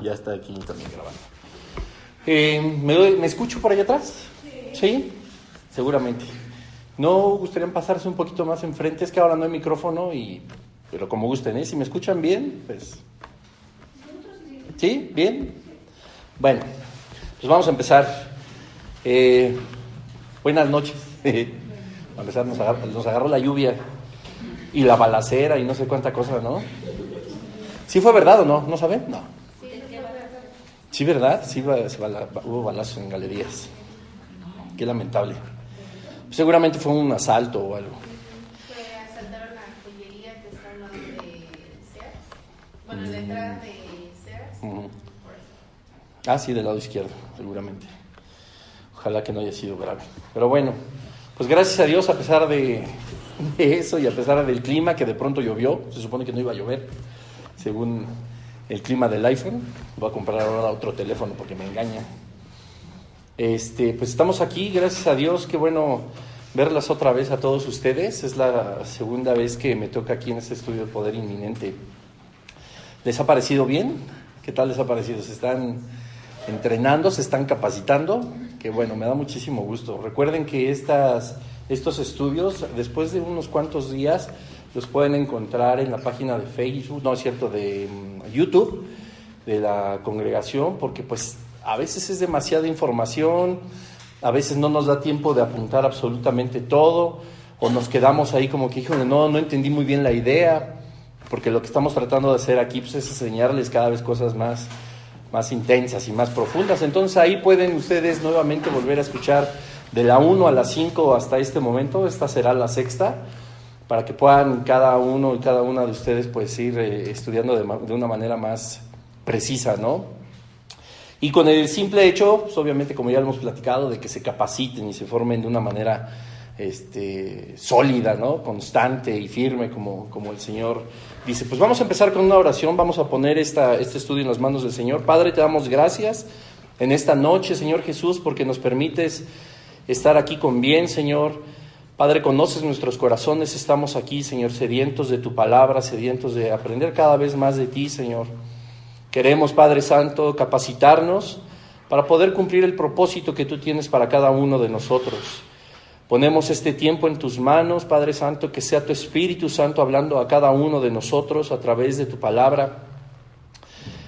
Ya está aquí también grabando. ¿Me escucho por allá atrás? ¿Sí? Seguramente. ¿No gustarían pasarse un poquito más enfrente? Es que ahora no hay micrófono, pero como gusten, ¿eh? Si me escuchan bien, pues... ¿Sí? ¿Bien? Bueno, pues vamos a empezar. Buenas noches. A empezar, nos agarró la lluvia y la balacera y no sé cuánta cosa, ¿no? ¿Sí fue verdad o no? ¿No saben? No. Sí, ¿verdad? Sí, hubo balazos en galerías. Qué lamentable. Seguramente fue un asalto o algo. Asaltaron la joyería que está al lado de Sears. Bueno, la entrada de Sears. Ah, sí, del lado izquierdo, seguramente. Ojalá que no haya sido grave. Pero bueno, pues gracias a Dios, a pesar de eso y a pesar del clima, que de pronto llovió, se supone que no iba a llover, según el clima del iPhone. Voy a comprar ahora otro teléfono porque me engaña. Pues estamos aquí, gracias a Dios, qué bueno verlas otra vez a todos ustedes. Es la segunda vez que me toca aquí en este estudio de Poder Inminente. ¿Les ha parecido bien? ¿Qué tal les ha parecido? ¿Se están entrenando? ¿Se están capacitando? Que bueno, me da muchísimo gusto. Recuerden que estos estudios, después de unos cuantos días, los pueden encontrar en la página de Facebook, no es cierto, de YouTube, de la congregación, porque pues a veces es demasiada información, a veces no nos da tiempo de apuntar absolutamente todo, o nos quedamos ahí como que, híjole, no entendí muy bien la idea, porque lo que estamos tratando de hacer aquí pues, es enseñarles cada vez cosas más intensas y más profundas. Entonces ahí pueden ustedes nuevamente volver a escuchar de la 1 a la 5 hasta este momento. Esta será la sexta, para que puedan cada uno y cada una de ustedes pues ir estudiando de una manera más precisa, ¿no? Y con el simple hecho, pues obviamente como ya lo hemos platicado, de que se capaciten y se formen de una manera sólida, ¿no? Constante y firme, como el Señor dice. Pues vamos a empezar con una oración, vamos a poner este estudio en las manos del Señor. Padre, te damos gracias en esta noche, Señor Jesús, porque nos permites estar aquí con bien, Señor. Padre, conoces nuestros corazones, estamos aquí, Señor, sedientos de tu palabra, sedientos de aprender cada vez más de ti, Señor. Queremos, Padre Santo, capacitarnos para poder cumplir el propósito que tú tienes para cada uno de nosotros. Ponemos este tiempo en tus manos, Padre Santo, que sea tu Espíritu Santo hablando a cada uno de nosotros a través de tu palabra.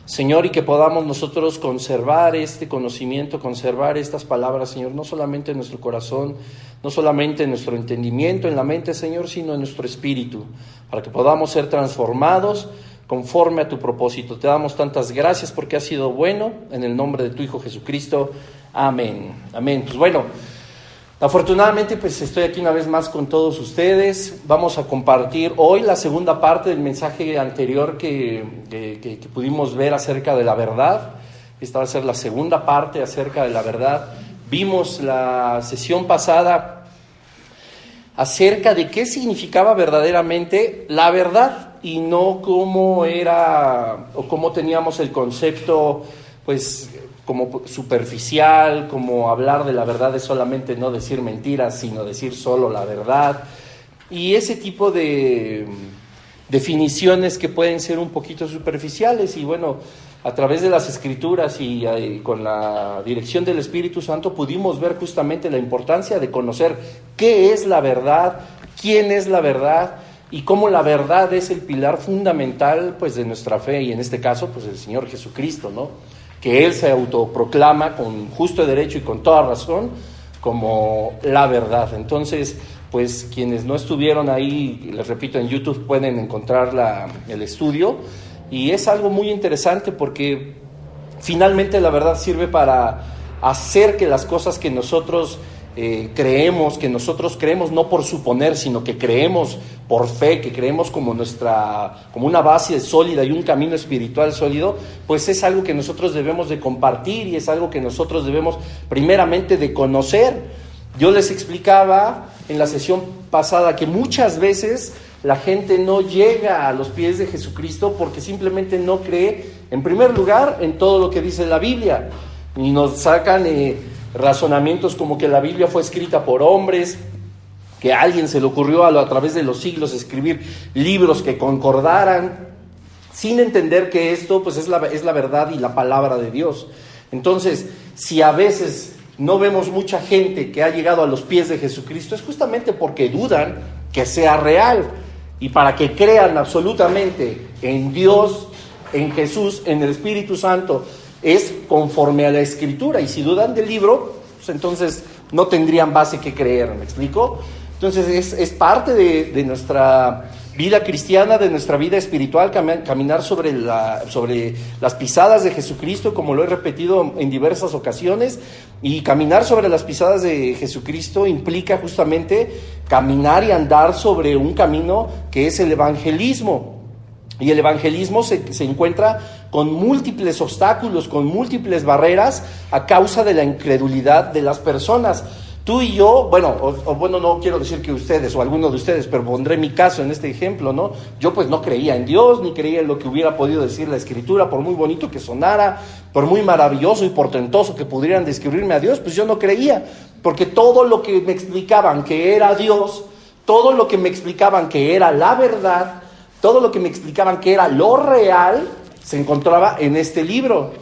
Señor, y que podamos nosotros conservar este conocimiento, conservar estas palabras, Señor, no solamente en nuestro corazón, no solamente en nuestro entendimiento, en la mente, Señor, sino en nuestro espíritu, para que podamos ser transformados conforme a tu propósito. Te damos tantas gracias porque has sido bueno, en el nombre de tu Hijo Jesucristo. Amén. Amén. Pues bueno, afortunadamente pues estoy aquí una vez más con todos ustedes. Vamos a compartir hoy la segunda parte del mensaje anterior que pudimos ver acerca de la verdad. Esta va a ser la segunda parte acerca de la verdad. Vimos la sesión pasada acerca de qué significaba verdaderamente la verdad y no cómo era o cómo teníamos el concepto pues como superficial, como hablar de la verdad es solamente no decir mentiras, sino decir solo la verdad, y ese tipo de definiciones que pueden ser un poquito superficiales. Y bueno, a través de las Escrituras y con la dirección del Espíritu Santo pudimos ver justamente la importancia de conocer qué es la verdad, quién es la verdad y cómo la verdad es el pilar fundamental pues de nuestra fe, y en este caso pues el Señor Jesucristo, ¿no? Que Él se autoproclama con justo derecho y con toda razón como la verdad. Entonces, pues quienes no estuvieron ahí, les repito, en YouTube pueden encontrar el estudio, y es algo muy interesante porque finalmente la verdad sirve para hacer que las cosas que nosotros creemos no por suponer, sino que creemos por fe, que creemos como una base sólida y un camino espiritual sólido, pues es algo que nosotros debemos de compartir y es algo que nosotros debemos primeramente de conocer. Yo les explicaba en la sesión pasada que muchas veces la gente no llega a los pies de Jesucristo porque simplemente no cree, en primer lugar, en todo lo que dice la Biblia, y nos sacan razonamientos como que la Biblia fue escrita por hombres, que a alguien se le ocurrió a través de los siglos escribir libros que concordaran. sin entender que esto pues es la verdad y la palabra de Dios. Entonces, si a veces no vemos mucha gente que ha llegado a los pies de Jesucristo, es justamente porque dudan que sea real, y para que crean absolutamente en Dios, en Jesús, en el Espíritu Santo, es conforme a la Escritura, y si dudan del libro, pues entonces no tendrían base que creer, ¿me explico? Entonces es parte de nuestra vida cristiana, de nuestra vida espiritual, caminar sobre las pisadas de Jesucristo, como lo he repetido en diversas ocasiones, y caminar sobre las pisadas de Jesucristo implica justamente caminar y andar sobre un camino que es el evangelismo. Y el evangelismo se encuentra con múltiples obstáculos, con múltiples barreras a causa de la incredulidad de las personas. Tú y yo, bueno, no quiero decir que ustedes o alguno de ustedes, pero pondré mi caso en este ejemplo, ¿no? Yo pues no creía en Dios, ni creía en lo que hubiera podido decir la Escritura, por muy bonito que sonara, por muy maravilloso y portentoso que pudieran describirme a Dios, pues yo no creía, porque todo lo que me explicaban que era Dios, todo lo que me explicaban que era la verdad, todo lo que me explicaban que era lo real, se encontraba en este libro.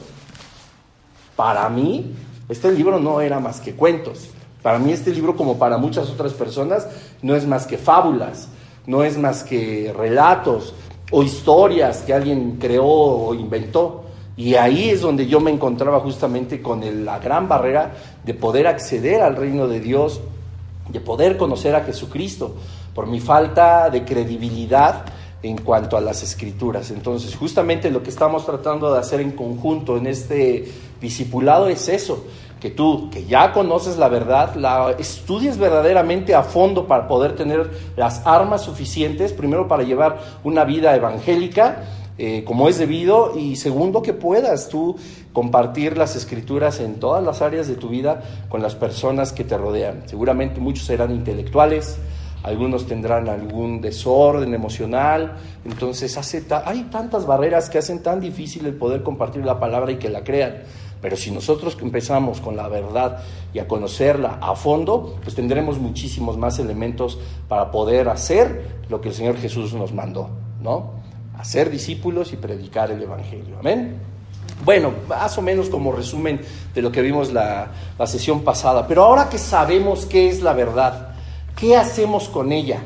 Para mí, este libro no era más que cuentos. Para mí este libro, como para muchas otras personas, no es más que fábulas, no es más que relatos o historias que alguien creó o inventó. Y ahí es donde yo me encontraba justamente con la gran barrera de poder acceder al reino de Dios, de poder conocer a Jesucristo, por mi falta de credibilidad en cuanto a las Escrituras. Entonces, justamente lo que estamos tratando de hacer en conjunto en este discipulado es eso, que tú, que ya conoces la verdad, la estudies verdaderamente a fondo para poder tener las armas suficientes, primero para llevar una vida evangélica, como es debido, y segundo, que puedas tú compartir las Escrituras en todas las áreas de tu vida con las personas que te rodean. Seguramente muchos serán intelectuales, algunos tendrán algún desorden emocional, entonces hay tantas barreras que hacen tan difícil el poder compartir la palabra y que la crean. Pero si nosotros empezamos con la verdad y a conocerla a fondo, pues tendremos muchísimos más elementos para poder hacer lo que el Señor Jesús nos mandó, ¿no? Hacer discípulos y predicar el Evangelio. Amén. Bueno, más o menos como resumen de lo que vimos la sesión pasada. Pero ahora que sabemos qué es la verdad, ¿qué hacemos con ella?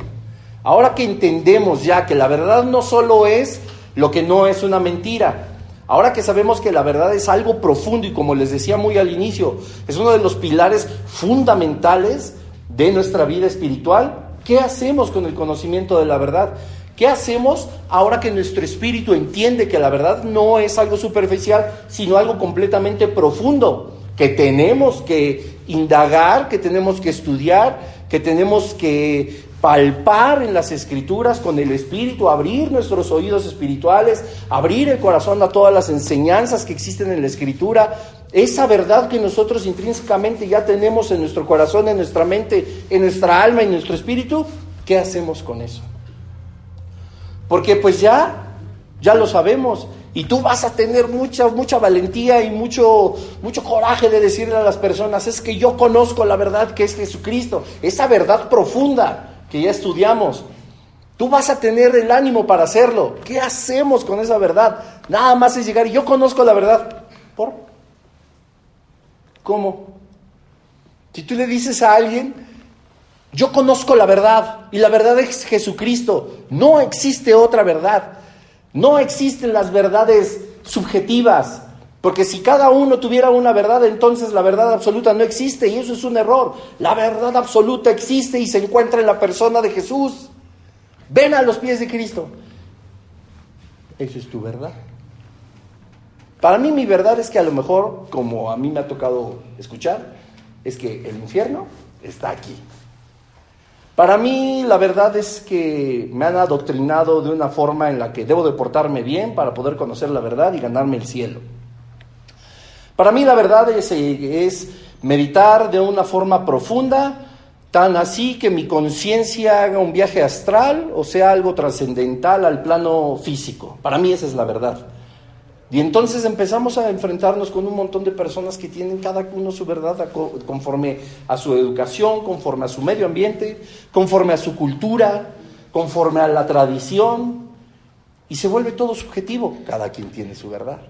Ahora que entendemos ya que la verdad no solo es lo que no es una mentira, ahora que sabemos que la verdad es algo profundo y, como les decía muy al inicio, es uno de los pilares fundamentales de nuestra vida espiritual, ¿qué hacemos con el conocimiento de la verdad? ¿Qué hacemos ahora que nuestro espíritu entiende que la verdad no es algo superficial, sino algo completamente profundo, que tenemos que indagar, que tenemos que estudiar, que tenemos que palpar en las Escrituras con el Espíritu, abrir nuestros oídos espirituales, abrir el corazón a todas las enseñanzas que existen en la Escritura, esa verdad que nosotros intrínsecamente ya tenemos en nuestro corazón, en nuestra mente, en nuestra alma, en nuestro espíritu? ¿Qué hacemos con eso? Porque pues ya lo sabemos, y tú vas a tener mucha valentía y mucho coraje de decirle a las personas: es que yo conozco la verdad que es Jesucristo, esa verdad profunda que ya estudiamos. Tú vas a tener el ánimo para hacerlo. ¿Qué hacemos con esa verdad? Nada más es llegar y yo conozco la verdad. ¿Por? ¿Cómo? Si tú le dices a alguien: yo conozco la verdad, y la verdad es Jesucristo, no existe otra verdad, no existen las verdades subjetivas, porque si cada uno tuviera una verdad, entonces la verdad absoluta no existe, y eso es un error. La verdad absoluta existe y se encuentra en la persona de Jesús. Ven a los pies de Cristo. Eso es tu verdad. Para mí, mi verdad es que a lo mejor, como a mí me ha tocado escuchar, es que el infierno está aquí. Para mí, la verdad es que me han adoctrinado de una forma en la que debo de portarme bien para poder conocer la verdad y ganarme el cielo. Para mí, la verdad es meditar de una forma profunda, tan así que mi conciencia haga un viaje astral, o sea, algo trascendental al plano físico. Para mí esa es la verdad. Y entonces empezamos a enfrentarnos con un montón de personas que tienen cada uno su verdad conforme a su educación, conforme a su medio ambiente, conforme a su cultura, conforme a la tradición. Y se vuelve todo subjetivo, cada quien tiene su verdad.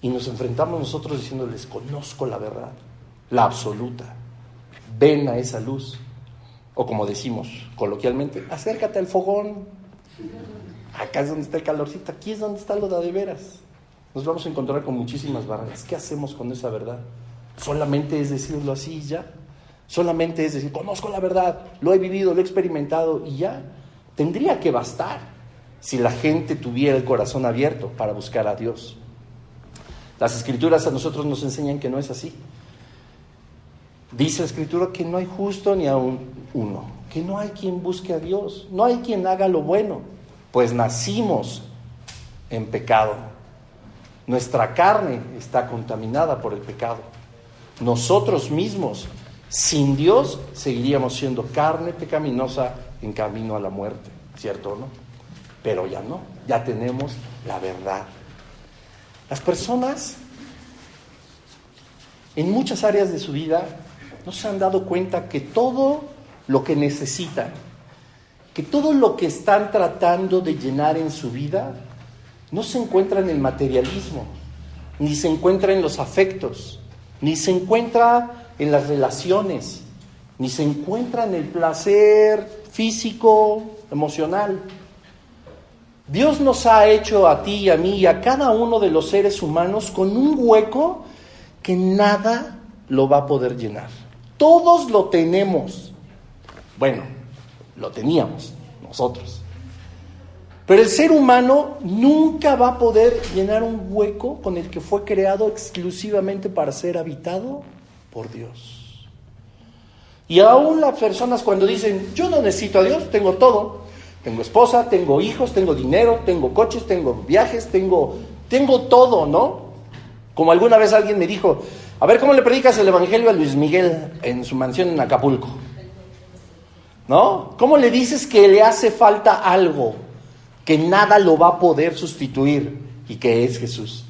Y nos enfrentamos nosotros diciéndoles, conozco la verdad, la absoluta, ven a esa luz. O como decimos coloquialmente, acércate al fogón, acá es donde está el calorcito, aquí es donde está lo de veras. Nos vamos a encontrar con muchísimas barreras. ¿Qué hacemos con esa verdad? Solamente es decirlo así y ya. Solamente es decir, conozco la verdad, lo he vivido, lo he experimentado y ya. Tendría que bastar si la gente tuviera el corazón abierto para buscar a Dios. Las Escrituras a nosotros nos enseñan que no es así. Dice la Escritura que no hay justo ni aun uno, que no hay quien busque a Dios, no hay quien haga lo bueno, pues nacimos en pecado. Nuestra carne está contaminada por el pecado. Nosotros mismos, sin Dios, seguiríamos siendo carne pecaminosa en camino a la muerte, ¿cierto o no? Pero ya no, ya tenemos la verdad. Las personas, en muchas áreas de su vida, no se han dado cuenta que todo lo que necesitan, que todo lo que están tratando de llenar en su vida, no se encuentra en el materialismo, ni se encuentra en los afectos, ni se encuentra en las relaciones, ni se encuentra en el placer físico, emocional. Dios nos ha hecho a ti y a mí y a cada uno de los seres humanos con un hueco que nada lo va a poder llenar. Todos lo tenemos. Bueno, lo teníamos nosotros. Pero el ser humano nunca va a poder llenar un hueco con el que fue creado exclusivamente para ser habitado por Dios. Y aún las personas cuando dicen, yo no necesito a Dios, tengo todo. Tengo esposa, tengo hijos, tengo dinero, tengo coches, tengo viajes, tengo todo, ¿no? Como alguna vez alguien me dijo, a ver, ¿cómo le predicas el evangelio a Luis Miguel en su mansión en Acapulco? ¿No? ¿Cómo le dices que le hace falta algo que nada lo va a poder sustituir y que es Jesús?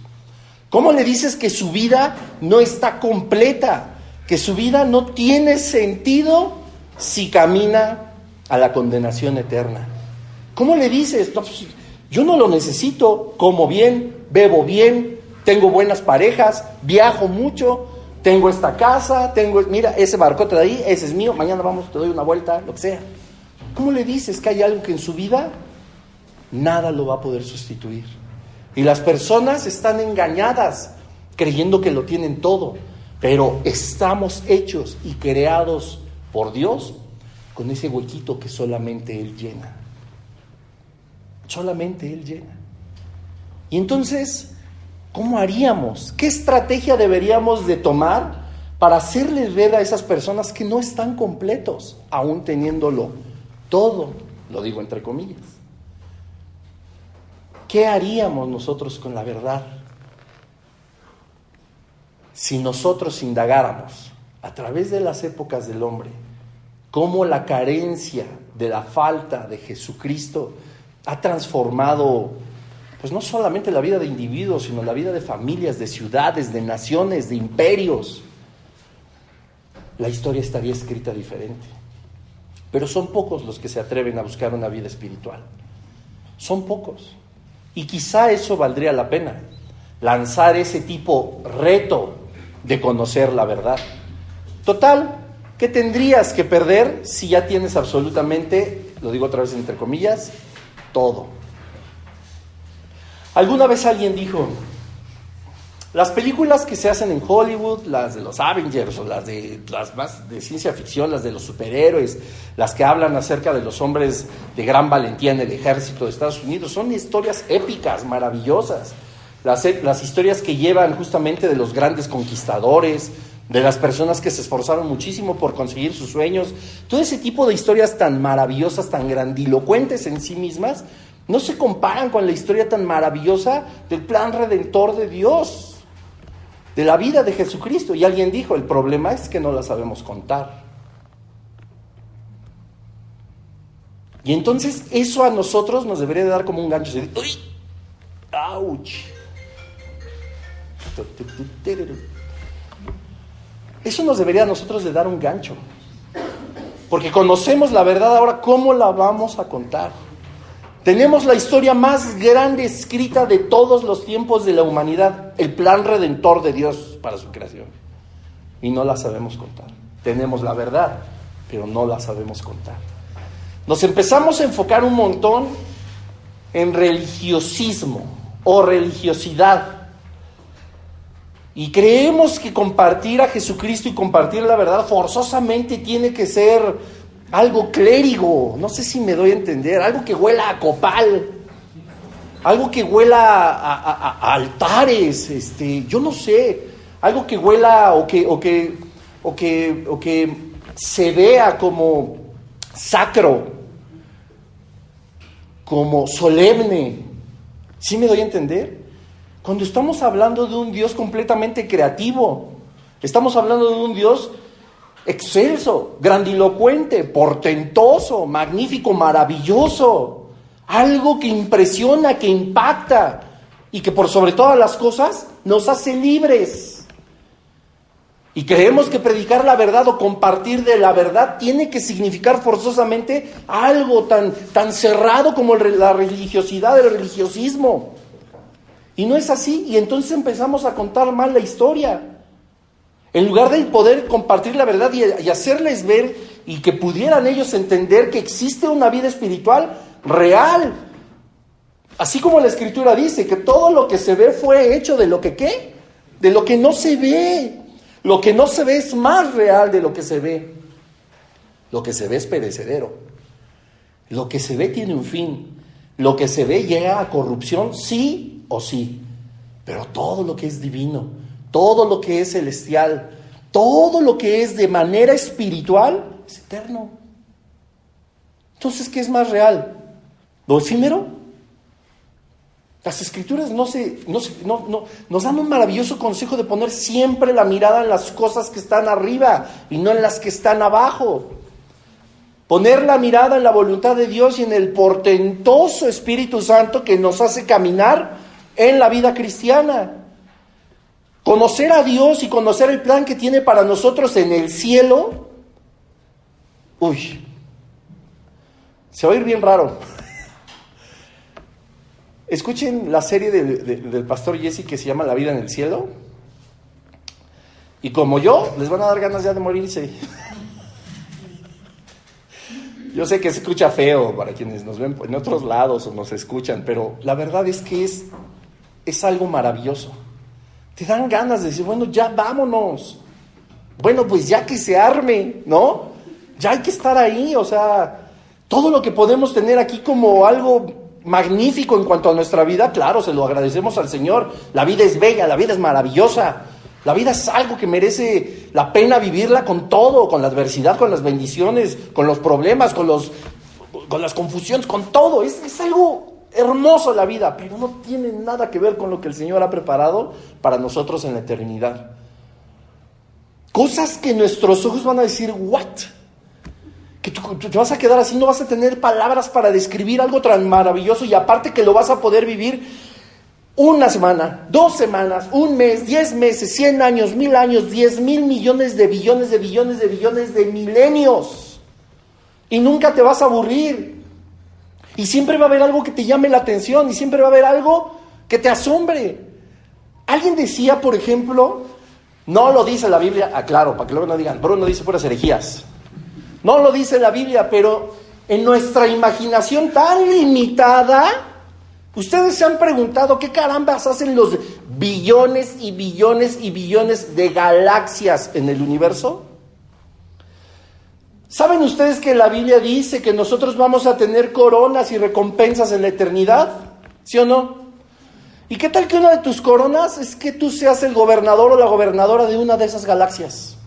¿Cómo le dices que su vida no está completa, que su vida no tiene sentido si camina a la condenación eterna? ¿Cómo le dices? No, pues, yo no lo necesito, como bien, bebo bien, tengo buenas parejas, viajo mucho, tengo esta casa, mira, ese barcote de ahí, ese es mío, mañana vamos, te doy una vuelta, lo que sea. ¿Cómo le dices que hay algo que en su vida nada lo va a poder sustituir? Y las personas están engañadas, creyendo que lo tienen todo, pero estamos hechos y creados por Dios con ese huequito que solamente Él llena. Solamente Él llena. Y entonces, ¿cómo haríamos? ¿Qué estrategia deberíamos de tomar para hacerles ver a esas personas que no están completos, aún teniéndolo todo? Lo digo entre comillas. ¿Qué haríamos nosotros con la verdad? Si nosotros indagáramos a través de las épocas del hombre, cómo la carencia de la falta de Jesucristo ha transformado, pues no solamente la vida de individuos, sino la vida de familias, de ciudades, de naciones, de imperios, la historia estaría escrita diferente. Pero son pocos los que se atreven a buscar una vida espiritual. Son pocos. Y quizá eso valdría la pena, lanzar ese tipo reto de conocer la verdad. Total, ¿qué tendrías que perder si ya tienes absolutamente, lo digo otra vez entre comillas, todo? Alguna vez alguien dijo, las películas que se hacen en Hollywood, las de los Avengers o las más de ciencia ficción, las de los superhéroes, las que hablan acerca de los hombres de gran valentía en el ejército de Estados Unidos, son historias épicas, maravillosas. Las historias que llevan justamente de los grandes conquistadores, de las personas que se esforzaron muchísimo por conseguir sus sueños, todo ese tipo de historias tan maravillosas, tan grandilocuentes en sí mismas, no se comparan con la historia tan maravillosa del plan redentor de Dios, de la vida de Jesucristo. Y alguien dijo, el problema es que no la sabemos contar. Y entonces eso a nosotros nos debería de dar como un gancho. ¡Uy! ¡Auch! Eso nos debería a nosotros de dar un gancho. Porque conocemos la verdad, ahora ¿cómo la vamos a contar? Tenemos la historia más grande escrita de todos los tiempos de la humanidad, el plan redentor de Dios para su creación. Y no la sabemos contar. Tenemos la verdad, pero no la sabemos contar. Nos empezamos a enfocar un montón en religiosismo o religiosidad. Y creemos que compartir a Jesucristo y compartir la verdad forzosamente tiene que ser algo clérigo, no sé si me doy a entender, algo que huela a copal, algo que huela a altares, yo no sé, algo que huela o que se vea como sacro, como solemne. ¿Sí me doy a entender? Cuando estamos hablando de un Dios completamente creativo, estamos hablando de un Dios excelso, grandilocuente, portentoso, magnífico, maravilloso, algo que impresiona, que impacta y que por sobre todas las cosas nos hace libres. Y creemos que predicar la verdad o compartir de la verdad tiene que significar forzosamente algo tan cerrado como la religiosidad, el religiosismo. Y no es así, y entonces empezamos a contar mal la historia. En lugar de poder compartir la verdad y hacerles ver y que pudieran ellos entender que existe una vida espiritual real. Así como la Escritura dice que todo lo que se ve fue hecho de lo que ¿qué? De lo que no se ve. Lo que no se ve es más real de lo que se ve. Lo que se ve es perecedero. Lo que se ve tiene un fin. Lo que se ve llega a corrupción, sí o sí. Pero todo lo que es divino, todo lo que es celestial, todo lo que es de manera espiritual, es eterno. Entonces, ¿qué es más real? ¿Lo efímero? Las Escrituras nos dan un maravilloso consejo de poner siempre la mirada en las cosas que están arriba y no en las que están abajo. Poner la mirada en la voluntad de Dios y en el portentoso Espíritu Santo que nos hace caminar en la vida cristiana. Conocer a Dios y conocer el plan que tiene para nosotros en el cielo. Uy, se va a oír bien raro. Escuchen la serie del pastor Jesse que se llama La vida en el cielo. Y como yo, les van a dar ganas ya de morirse. Yo sé que se escucha feo para quienes nos ven en otros lados o nos escuchan, pero la verdad es que es algo maravilloso. Te dan ganas de decir, bueno, ya vámonos. Bueno, pues ya que se arme, ¿no? Ya hay que estar ahí, o sea, todo lo que podemos tener aquí como algo magnífico en cuanto a nuestra vida, claro, se lo agradecemos al Señor. La vida es bella, la vida es maravillosa. La vida es algo que merece la pena vivirla con todo, con la adversidad, con las bendiciones, con los problemas, con las confusiones, con todo. Es algo hermoso la vida, pero no tiene nada que ver con lo que el Señor ha preparado para nosotros en la eternidad. Cosas que nuestros ojos van a decir, ¿what? Que tú te vas a quedar así, no vas a tener palabras para describir algo tan maravilloso y aparte que lo vas a poder vivir una semana, 2 semanas, un mes, 10 meses, 100 años, 1000 años, 10,000 millones de billones de billones de billones de milenios. Y nunca te vas a aburrir. Y siempre va a haber algo que te llame la atención y siempre va a haber algo que te asombre. Alguien decía, por ejemplo, no lo dice la Biblia, claro, para que luego no digan, Bruno dice puras herejías. No lo dice la Biblia, pero en nuestra imaginación tan limitada, ¿ustedes se han preguntado qué carambas hacen los billones y billones y billones de galaxias en el universo? ¿Saben ustedes que la Biblia dice que nosotros vamos a tener coronas y recompensas en la eternidad? ¿Sí o no? ¿Y qué tal que una de tus coronas es que tú seas el gobernador o la gobernadora de una de esas galaxias?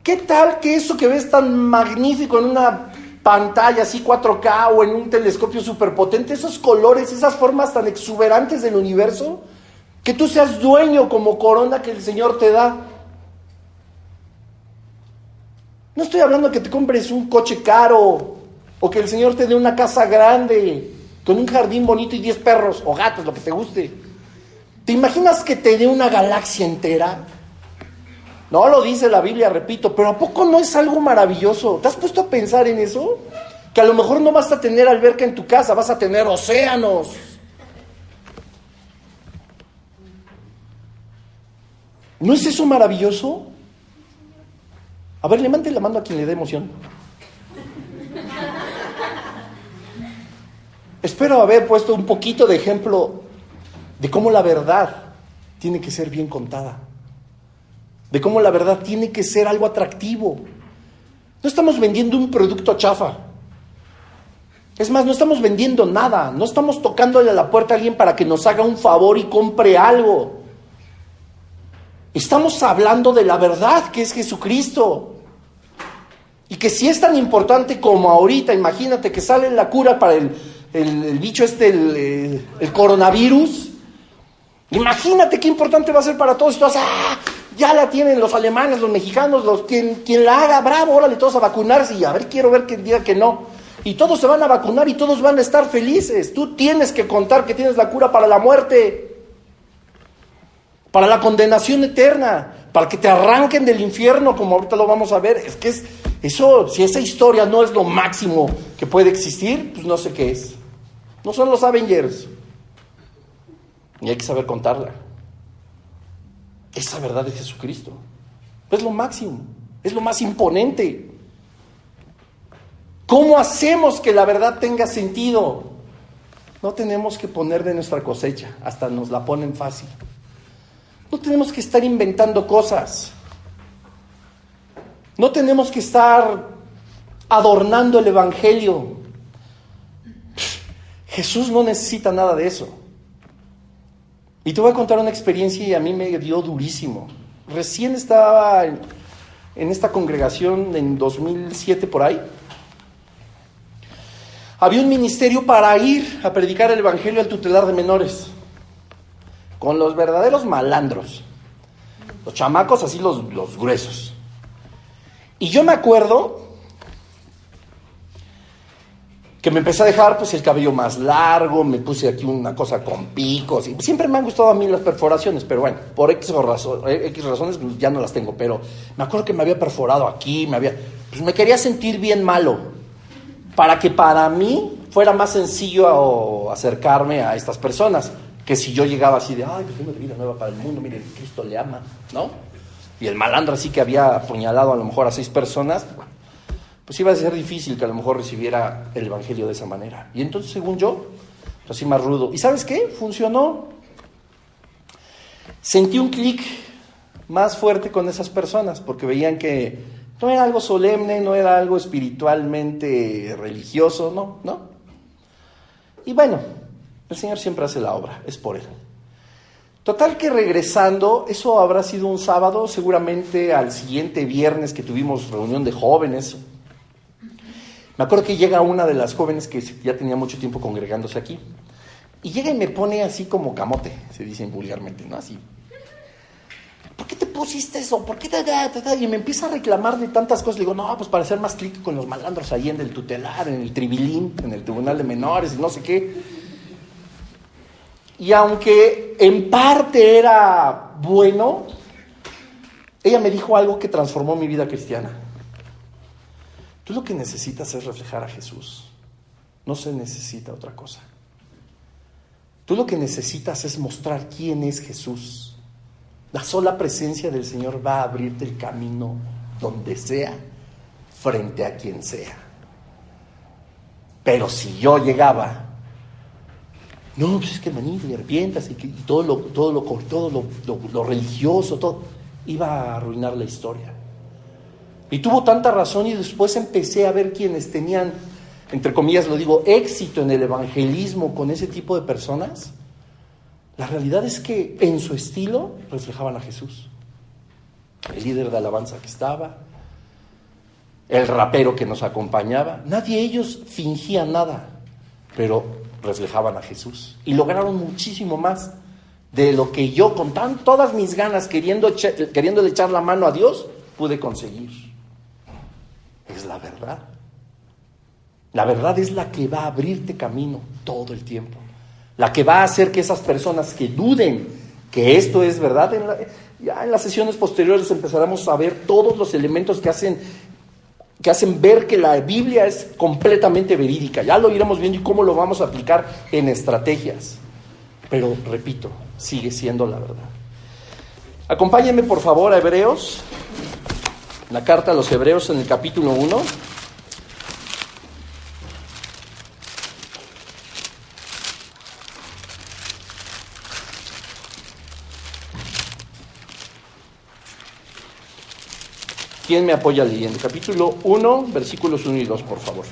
¿Qué tal que eso que ves tan magnífico en una pantalla así 4K o en un telescopio superpotente, esos colores, esas formas tan exuberantes del universo, que tú seas dueño como corona que el Señor te da? No estoy hablando de que te compres un coche caro o que el Señor te dé una casa grande con un jardín bonito y 10 perros o gatos, lo que te guste. ¿Te imaginas que te dé una galaxia entera? No lo dice la Biblia, repito, pero ¿a poco no es algo maravilloso? ¿Te has puesto a pensar en eso? Que a lo mejor no vas a tener alberca en tu casa, vas a tener océanos. ¿No es eso maravilloso? A ver, levante la mano a quien le dé emoción. Espero haber puesto un poquito de ejemplo de cómo la verdad tiene que ser bien contada. De cómo la verdad tiene que ser algo atractivo. No estamos vendiendo un producto chafa. Es más, no estamos vendiendo nada. No estamos tocándole a la puerta a alguien para que nos haga un favor y compre algo. Estamos hablando de la verdad, que es Jesucristo. Y que si es tan importante como ahorita, imagínate que sale la cura para el bicho el coronavirus. Imagínate qué importante va a ser para todos. Y todos, ya la tienen los alemanes, los mexicanos, quien la haga, bravo, órale, todos a vacunarse. Y a ver, quiero ver quién diga que no. Y todos se van a vacunar y todos van a estar felices. Tú tienes que contar que tienes la cura para la muerte, para la condenación eterna, para que te arranquen del infierno, como ahorita lo vamos a ver. Es que eso, si esa historia no es lo máximo que puede existir, pues no sé qué es. No son los Avengers. Y hay que saber contarla. Esa verdad de Jesucristo es lo máximo, es lo más imponente. ¿Cómo hacemos que la verdad tenga sentido? No tenemos que poner de nuestra cosecha, hasta nos la ponen fácil. No tenemos que estar inventando cosas. No tenemos que estar adornando el evangelio. Jesús no necesita nada de eso. Y te voy a contar una experiencia y a mí me dio durísimo. Recién estaba en esta congregación en 2007 por ahí. Había un ministerio para ir a predicar el evangelio al tutelar de menores. Con los verdaderos malandros. Los chamacos así, los gruesos. Y yo me acuerdo que me empecé a dejar pues el cabello más largo, me puse aquí una cosa con picos, y siempre me han gustado a mí las perforaciones, pero bueno, por X razones pues, ya no las tengo, pero me acuerdo que me había perforado aquí, pues me quería sentir bien malo, para que para mí fuera más sencillo acercarme a estas personas, que si yo llegaba así de, pues tengo vida nueva para el mundo, mire, Cristo le ama, ¿no? Y el malandro así que había apuñalado a lo mejor a 6 personas, pues iba a ser difícil que a lo mejor recibiera el evangelio de esa manera. Y entonces, según yo, pues así más rudo. ¿Y sabes qué? Funcionó. Sentí un clic más fuerte con esas personas, porque veían que no era algo solemne, no era algo espiritualmente religioso, no. Y bueno, el Señor siempre hace la obra, es por Él. Total que regresando, eso habrá sido un sábado, seguramente al siguiente viernes que tuvimos reunión de jóvenes. Me acuerdo que llega una de las jóvenes que ya tenía mucho tiempo congregándose aquí. Y llega y me pone así como camote, se dice vulgarmente, ¿no? Así. ¿Por qué te pusiste eso? ¿Por qué te...? Y me empieza a reclamar de tantas cosas. Le digo, no, pues para hacer más clic con los malandros ahí en el tutelar, en el tribilín, en el tribunal de menores y no sé qué. Y aunque en parte era bueno, ella me dijo algo que transformó mi vida cristiana. Tú lo que necesitas es reflejar a Jesús. No se necesita otra cosa. Tú lo que necesitas es mostrar quién es Jesús. La sola presencia del Señor va a abrirte el camino donde sea, frente a quien sea. Pero si yo llegaba, no, pues es que manito, y arrepientas, y todo lo religioso, todo, iba a arruinar la historia. Y tuvo tanta razón, y después empecé a ver quienes tenían, entre comillas lo digo, éxito en el evangelismo con ese tipo de personas. La realidad es que en su estilo reflejaban a Jesús. El líder de alabanza que estaba, el rapero que nos acompañaba, nadie de ellos fingía nada, pero reflejaban a Jesús. Y lograron muchísimo más de lo que yo, con todas mis ganas, queriéndole echar la mano a Dios, pude conseguir. Es la verdad. La verdad es la que va a abrirte camino todo el tiempo. La que va a hacer que esas personas que duden que esto es verdad, ya en las sesiones posteriores empezaremos a ver todos los elementos que hacen que hacen ver que la Biblia es completamente verídica. Ya lo iremos viendo y cómo lo vamos a aplicar en estrategias. Pero, repito, sigue siendo la verdad. Acompáñenme, por favor, a Hebreos, la carta a los Hebreos en el capítulo 1. ¿Quién me apoya leyendo? Capítulo 1, versículos 1 y 2, por favor.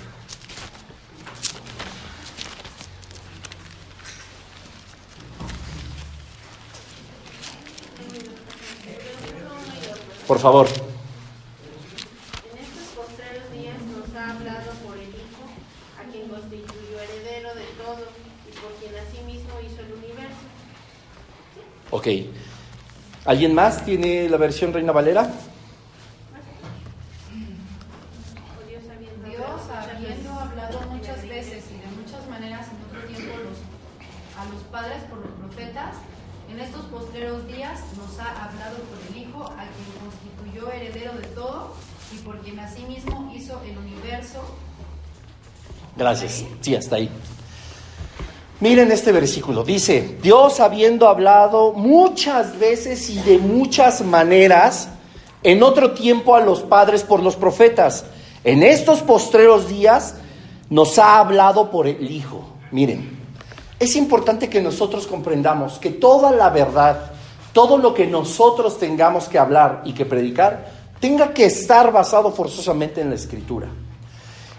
Por favor. En estos postreros días nos ha hablado por el Hijo, a quien constituyó heredero de todo y por quien asimismo hizo el universo. Ok. ¿Alguien más tiene la versión Reina Valera? Dios, habiendo hablado muchas veces y de muchas maneras en otro tiempo a los padres por los profetas, en estos postreros días nos ha hablado por el Hijo, a quien constituyó heredero de todo y por quien asimismo hizo el universo. Gracias. Sí, hasta ahí. Miren este versículo. Dice, Dios habiendo hablado muchas veces y de muchas maneras en otro tiempo a los padres por los profetas, en estos postreros días nos ha hablado por el Hijo. Miren, es importante que nosotros comprendamos que toda la verdad, todo lo que nosotros tengamos que hablar y que predicar, tenga que estar basado forzosamente en la Escritura.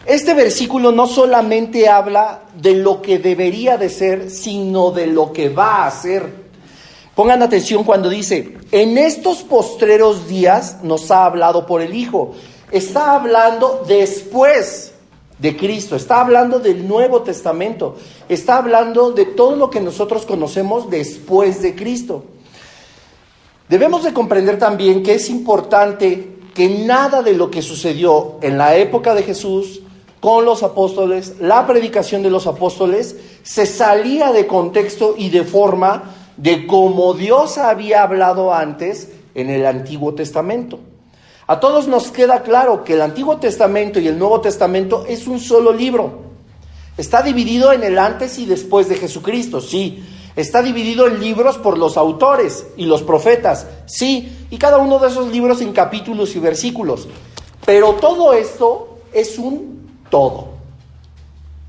Este versículo no solamente habla de lo que debería de ser, sino de lo que va a ser. Pongan atención cuando dice, en estos postreros días nos ha hablado por el Hijo. Está hablando después de Cristo, está hablando del Nuevo Testamento, está hablando de todo lo que nosotros conocemos después de Cristo. Debemos de comprender también que es importante que nada de lo que sucedió en la época de Jesús con los apóstoles, la predicación de los apóstoles, se salía de contexto y de forma de como Dios había hablado antes en el Antiguo Testamento. A todos nos queda claro que el Antiguo Testamento y el Nuevo Testamento es un solo libro. Está dividido en el antes y después de Jesucristo, sí. Está dividido en libros por los autores y los profetas, sí. Y cada uno de esos libros en capítulos y versículos. Pero todo esto es un todo.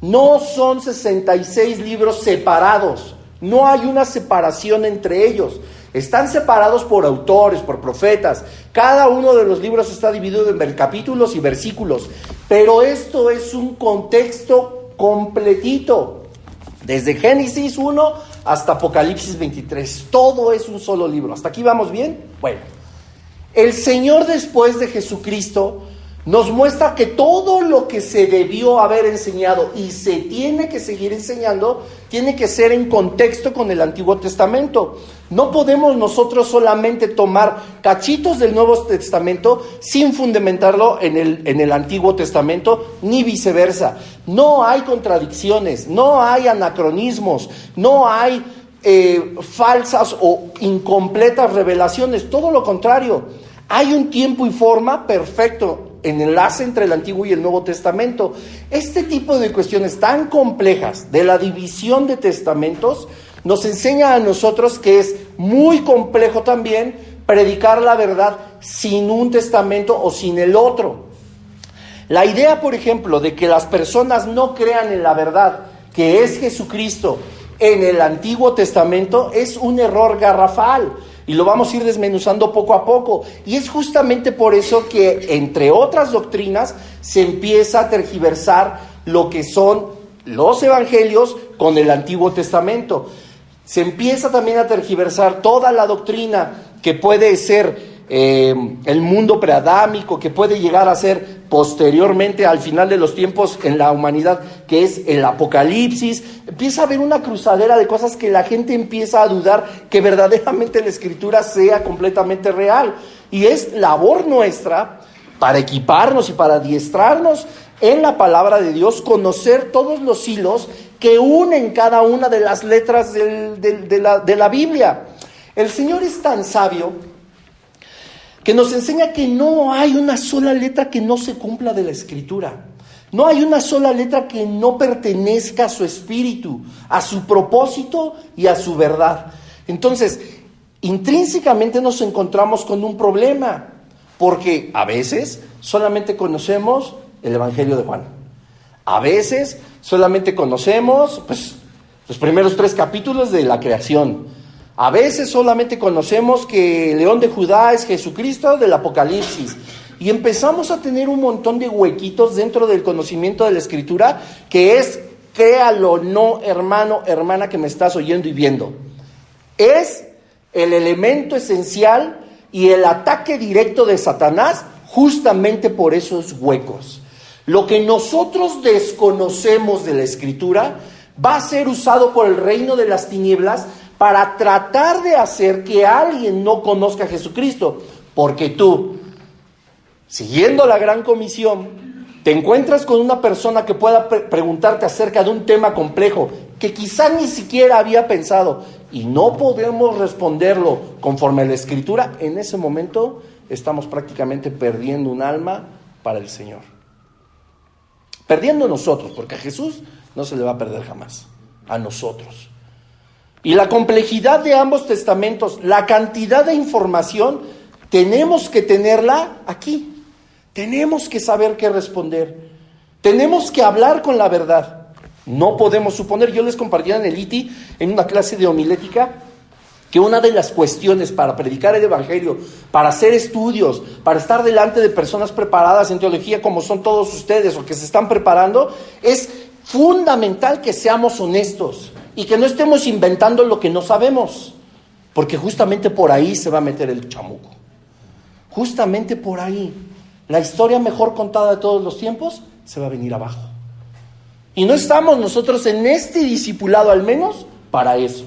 No son 66 libros separados. No hay una separación entre ellos. Están separados por autores, por profetas. Cada uno de los libros está dividido en capítulos y versículos. Pero esto es un contexto completito. Desde Génesis 1 hasta Apocalipsis 23. Todo es un solo libro. ¿Hasta aquí vamos bien? Bueno. El Señor después de Jesucristo nos muestra que todo lo que se debió haber enseñado y se tiene que seguir enseñando, tiene que ser en contexto con el Antiguo Testamento. No podemos nosotros solamente tomar cachitos del Nuevo Testamento sin fundamentarlo en el Antiguo Testamento, ni viceversa. No hay contradicciones, no hay anacronismos, no hay falsas o incompletas revelaciones, todo lo contrario. Hay un tiempo y forma perfecto en enlace entre el Antiguo y el Nuevo Testamento. Este tipo de cuestiones tan complejas de la división de testamentos nos enseña a nosotros que es muy complejo también predicar la verdad sin un testamento o sin el otro. La idea, por ejemplo, de que las personas no crean en la verdad que es Jesucristo en el Antiguo Testamento es un error garrafal. Y lo vamos a ir desmenuzando poco a poco. Y es justamente por eso que, entre otras doctrinas, se empieza a tergiversar lo que son los evangelios con el Antiguo Testamento. Se empieza también a tergiversar toda la doctrina que puede ser el mundo preadámico, que puede llegar a ser posteriormente al final de los tiempos en la humanidad, que es el Apocalipsis. Empieza a haber una cruzadera de cosas que la gente empieza a dudar que verdaderamente la Escritura sea completamente real. Y es labor nuestra, para equiparnos y para adiestrarnos en la palabra de Dios, conocer todos los hilos que unen cada una de las letras de la Biblia. El Señor es tan sabio que nos enseña que no hay una sola letra que no se cumpla de la Escritura. No hay una sola letra que no pertenezca a su espíritu, a su propósito y a su verdad. Entonces, intrínsecamente nos encontramos con un problema, porque a veces solamente conocemos el Evangelio de Juan. A veces solamente conocemos los primeros 3 capítulos de la creación. A veces solamente conocemos que el León de Judá es Jesucristo del Apocalipsis. Y empezamos a tener un montón de huequitos dentro del conocimiento de la Escritura, que es, créalo o no, hermano, hermana que me estás oyendo y viendo, es el elemento esencial y el ataque directo de Satanás justamente por esos huecos. Lo que nosotros desconocemos de la Escritura va a ser usado por el reino de las tinieblas para tratar de hacer que alguien no conozca a Jesucristo, porque tú, siguiendo la gran comisión, te encuentras con una persona que pueda preguntarte acerca de un tema complejo que quizá ni siquiera había pensado y no podemos responderlo conforme a la Escritura. En ese momento estamos prácticamente perdiendo un alma para el Señor. Perdiendo nosotros, porque a Jesús no se le va a perder jamás, a nosotros. Y la complejidad de ambos testamentos, la cantidad de información, tenemos que tenerla aquí. Tenemos que saber qué responder. Tenemos que hablar con la verdad. No podemos suponer. Yo les compartía en el ITI, en una clase de homilética, que una de las cuestiones para predicar el Evangelio, para hacer estudios, para estar delante de personas preparadas en teología como son todos ustedes o que se están preparando, es fundamental que seamos honestos y que no estemos inventando lo que no sabemos, porque justamente por ahí se va a meter el chamuco. Justamente por ahí. La historia mejor contada de todos los tiempos se va a venir abajo. Y no estamos nosotros en este discipulado al menos para eso.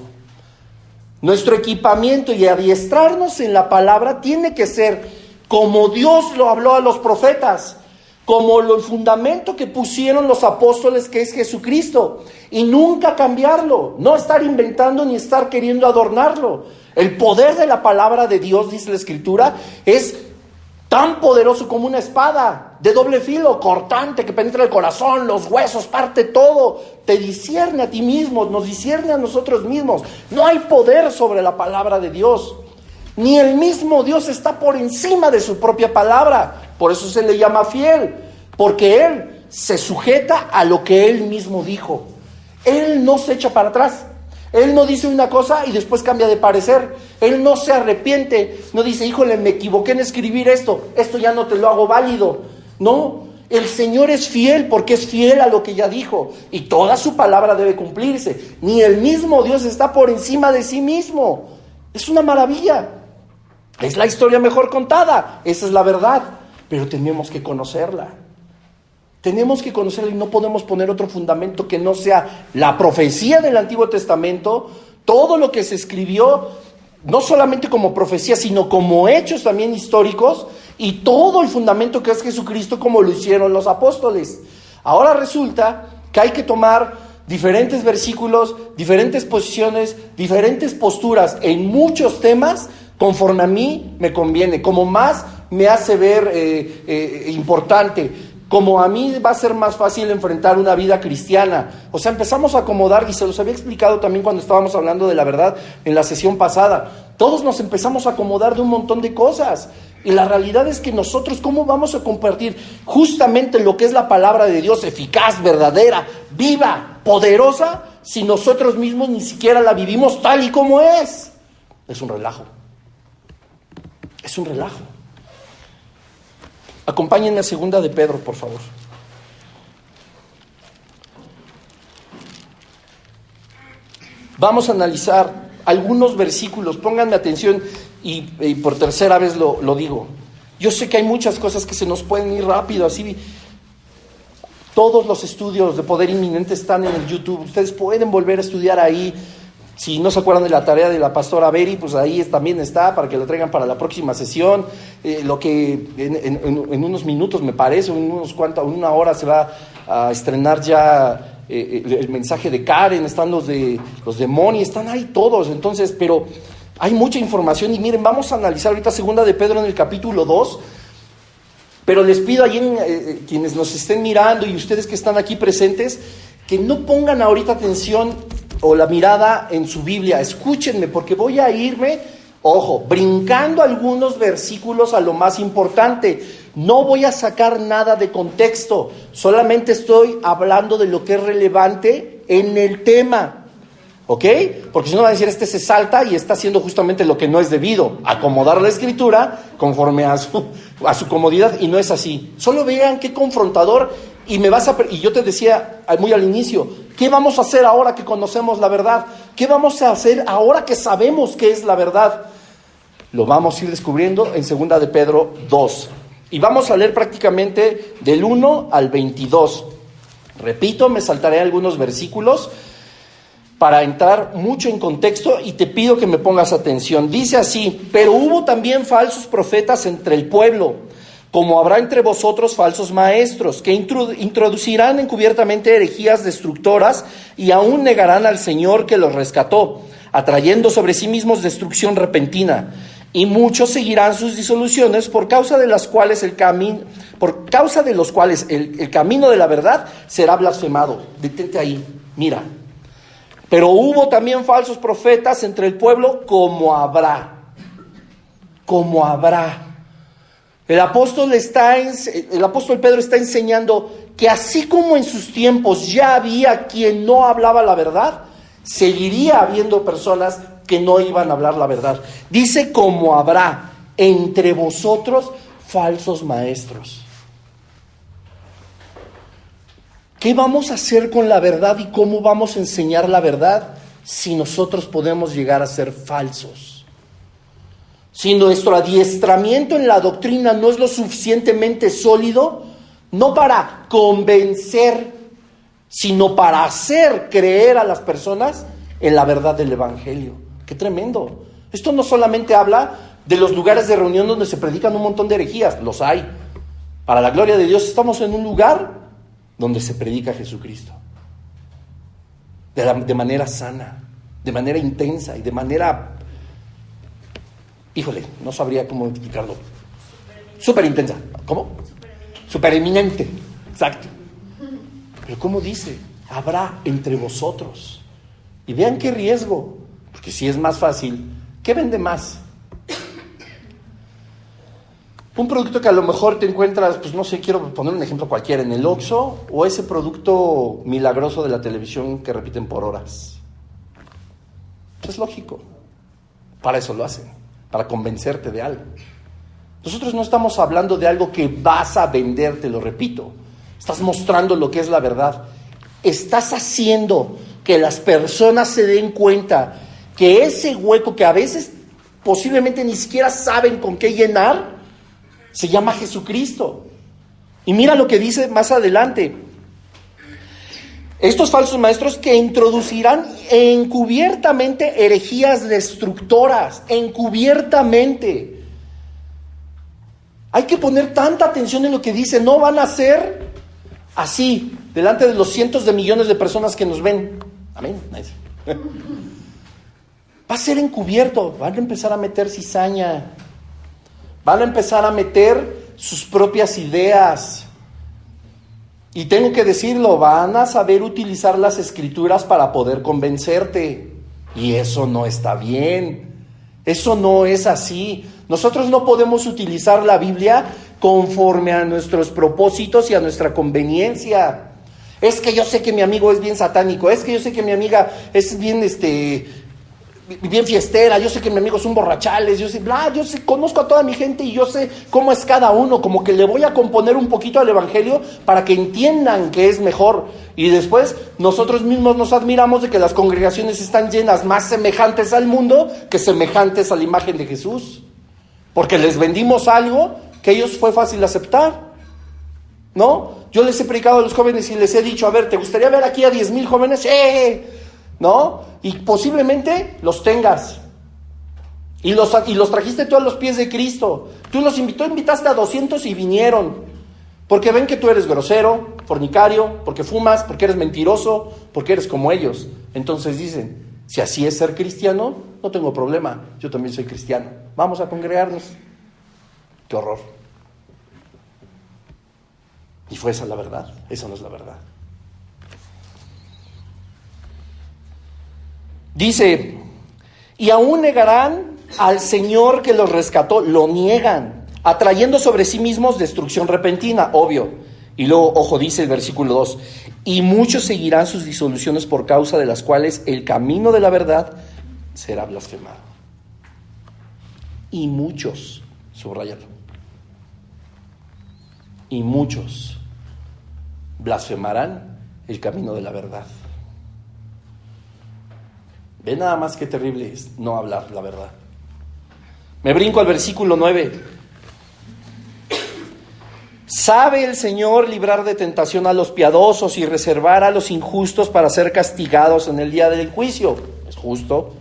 Nuestro equipamiento y adiestrarnos en la palabra tiene que ser como Dios lo habló a los profetas, como el fundamento que pusieron los apóstoles, que es Jesucristo, y nunca cambiarlo, no estar inventando ni estar queriendo adornarlo. El poder de la palabra de Dios, dice la Escritura, es tan poderoso como una espada de doble filo, cortante, que penetra el corazón, los huesos, parte todo, te discierne a ti mismo, nos discierne a nosotros mismos. No hay poder sobre la palabra de Dios, ni el mismo Dios está por encima de su propia palabra. Por eso se le llama fiel, porque Él se sujeta a lo que Él mismo dijo. Él no se echa para atrás. Él no dice una cosa y después cambia de parecer. Él no se arrepiente, no dice, híjole, me equivoqué en escribir esto ya no te lo hago válido. No, el Señor es fiel porque es fiel a lo que ya dijo y toda su palabra debe cumplirse. Ni el mismo Dios está por encima de sí mismo. Es una maravilla. Es la historia mejor contada, esa es la verdad, pero tenemos que conocerla. Tenemos que conocerla y no podemos poner otro fundamento que no sea la profecía del Antiguo Testamento, todo lo que se escribió, no solamente como profecía, sino como hechos también históricos, y todo el fundamento que es Jesucristo como lo hicieron los apóstoles. Ahora resulta que hay que tomar diferentes versículos, diferentes posiciones, diferentes posturas en muchos temas, conforme a mí me conviene, como más me hace ver importante, como a mí va a ser más fácil enfrentar una vida cristiana. O sea, empezamos a acomodar, y se los había explicado también cuando estábamos hablando de la verdad en la sesión pasada. Todos nos empezamos a acomodar de un montón de cosas. Y la realidad es que nosotros, ¿cómo vamos a compartir justamente lo que es la palabra de Dios, eficaz, verdadera, viva, poderosa, si nosotros mismos ni siquiera la vivimos tal y como es? Es un relajo. Es un relajo. Acompáñenme a 2 de Pedro, por favor. Vamos a analizar algunos versículos. Pónganme atención y por tercera vez lo digo. Yo sé que hay muchas cosas que se nos pueden ir rápido, así. Todos los estudios de Poder Inminente están en el YouTube. Ustedes pueden volver a estudiar ahí. Si no se acuerdan de la tarea de la pastora Beri, pues ahí también está, para que lo traigan para la próxima sesión. Lo que en unos minutos, me parece, en una hora se va a estrenar ya el mensaje de Karen, están los de Moni, están ahí todos. Entonces, pero Hay mucha información y miren, vamos a analizar ahorita segunda de Pedro en el capítulo 2, pero les pido ahí quienes nos estén mirando y ustedes que están aquí presentes, que no pongan ahorita atención o la mirada en su Biblia, escúchenme porque voy a irme, ojo, brincando algunos versículos a lo más importante. No voy a sacar nada de contexto, solamente estoy hablando de lo que es relevante en el tema. ¿Ok? Porque si no va a decir, se salta y está haciendo justamente lo que no es debido, acomodar la escritura conforme a su comodidad, y no es así. Solo vean qué confrontador, y yo te decía muy al inicio, ¿qué vamos a hacer ahora que conocemos la verdad? ¿Qué vamos a hacer ahora que sabemos qué es la verdad? Lo vamos a ir descubriendo en segunda de Pedro 2. Y vamos a leer prácticamente del 1 al 22. Repito, me saltaré algunos versículos para entrar mucho en contexto y te pido que me pongas atención. Dice así: pero hubo también falsos profetas entre el pueblo, como habrá entre vosotros falsos maestros, que introducirán encubiertamente herejías destructoras y aún negarán al Señor que los rescató, atrayendo sobre sí mismos destrucción repentina. Y muchos seguirán sus disoluciones, por causa de los cuales el camino de la verdad será blasfemado. Detente ahí, mira. Pero hubo también falsos profetas entre el pueblo, como habrá. El apóstol Pedro está enseñando que así como en sus tiempos ya había quien no hablaba la verdad, seguiría habiendo personas que no iban a hablar la verdad. Dice, como habrá entre vosotros falsos maestros. ¿Qué vamos a hacer con la verdad y cómo vamos a enseñar la verdad si nosotros podemos llegar a ser falsos? Si nuestro adiestramiento en la doctrina no es lo suficientemente sólido, no para convencer, sino para hacer creer a las personas en la verdad del Evangelio. ¡Qué tremendo! Esto no solamente habla de los lugares de reunión donde se predican un montón de herejías, los hay. Para la gloria de Dios, estamos en un lugar donde se predica Jesucristo. De manera sana, de manera intensa y de manera... Híjole, no sabría cómo explicarlo. Súper intensa. ¿Cómo? Súper eminente. Exacto. Pero ¿cómo dice? Habrá entre vosotros. Y vean qué riesgo. Porque si es más fácil, ¿qué vende más? Un producto que a lo mejor te encuentras, pues no sé, quiero poner un ejemplo cualquiera, en el Oxxo, o ese producto milagroso de la televisión que repiten por horas. Es lógico. Para eso lo hacen, para convencerte de algo. Nosotros no estamos hablando de algo que vas a vender, te lo repito. Estás mostrando lo que es la verdad. Estás haciendo que las personas se den cuenta que ese hueco que a veces posiblemente ni siquiera saben con qué llenar, se llama Jesucristo. Y mira lo que dice más adelante. Estos falsos maestros que introducirán encubiertamente herejías destructoras, encubiertamente. Hay que poner tanta atención en lo que dice. No van a ser así, delante de los cientos de millones de personas que nos ven. Amén. Va a ser encubierto. Van a empezar a meter cizaña. Van a empezar a meter sus propias ideas. Y tengo que decirlo, van a saber utilizar las escrituras para poder convencerte. Y eso no está bien. Eso no es así. Nosotros no podemos utilizar la Biblia conforme a nuestros propósitos y a nuestra conveniencia. Es que yo sé que mi amigo es bien satánico. Es que yo sé que mi amiga es bien bien fiestera, yo sé que mi amigo es un borrachales, yo sé, conozco a toda mi gente y yo sé cómo es cada uno, como que le voy a componer un poquito al evangelio para que entiendan que es mejor. Y después nosotros mismos nos admiramos de que las congregaciones están llenas más semejantes al mundo que semejantes a la imagen de Jesús, porque les vendimos algo que a ellos fue fácil aceptar, ¿no? Yo les he predicado a los jóvenes y les he dicho, a ver, ¿te gustaría ver aquí a 10,000 jóvenes? ¿No? Y posiblemente los tengas. Y los trajiste tú a los pies de Cristo. Tú los invitaste a 200 y vinieron. Porque ven que tú eres grosero, fornicario, porque fumas, porque eres mentiroso, porque eres como ellos. Entonces dicen, Si así es ser cristiano, no tengo problema. Yo también soy cristiano. Vamos a congregarnos. ¡Qué horror! Y fue esa la verdad. Esa no es la verdad. Dice, y aún negarán al Señor que los rescató. Lo niegan, atrayendo sobre sí mismos destrucción repentina, obvio. Y luego, ojo, dice el versículo 2, y muchos seguirán sus disoluciones por causa de las cuales el camino de la verdad será blasfemado. Y muchos, subráyalo, y muchos blasfemarán el camino de la verdad. Ve nada más qué terrible es no hablar la verdad. Me brinco al versículo 9. ¿Sabe el Señor librar de tentación a los piadosos y reservar a los injustos para ser castigados en el día del juicio? Es justo.